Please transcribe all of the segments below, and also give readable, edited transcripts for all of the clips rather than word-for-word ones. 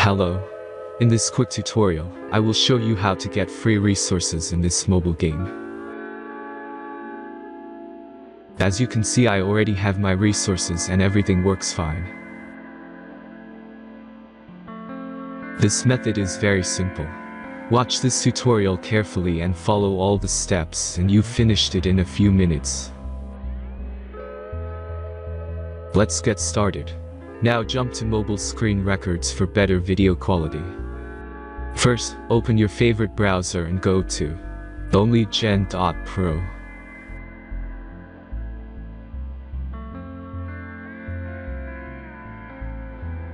Hello. In this quick tutorial, I will show you how to get free resources in this mobile game. As you can see, I already have my resources and everything works fine. This method is very simple. Watch this tutorial carefully and follow all the steps and you've finished it in a few minutes. Let's get started. Now jump to mobile screen records for better video quality. First, open your favorite browser and go to onlygen.pro.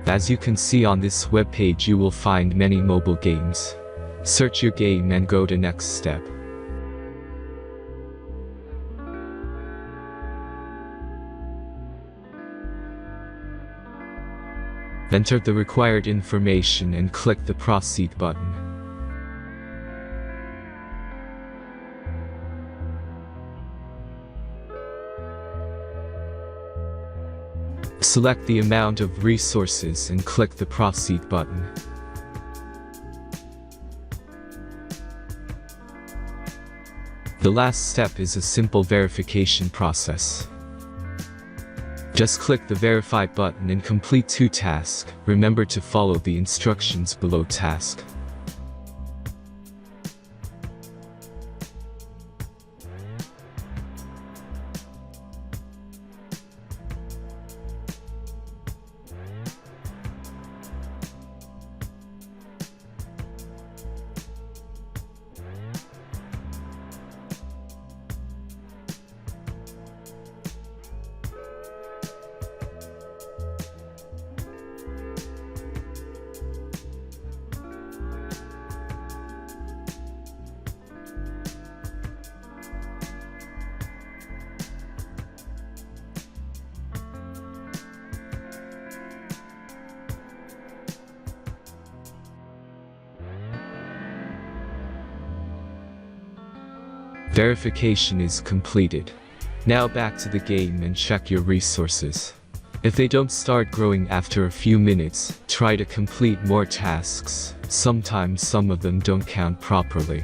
As you can see on this web page, you will find many mobile games. Search your game and go to next step. Enter the required information and click the proceed button. Select the amount of resources and click the proceed button. The last step is a simple verification process. Just click the verify button and complete 2 tasks. Remember to follow the instructions below task. Verification is completed. Now back to the game and check your resources. If they don't start growing after a few minutes, try to complete more tasks. Sometimes some of them don't count properly.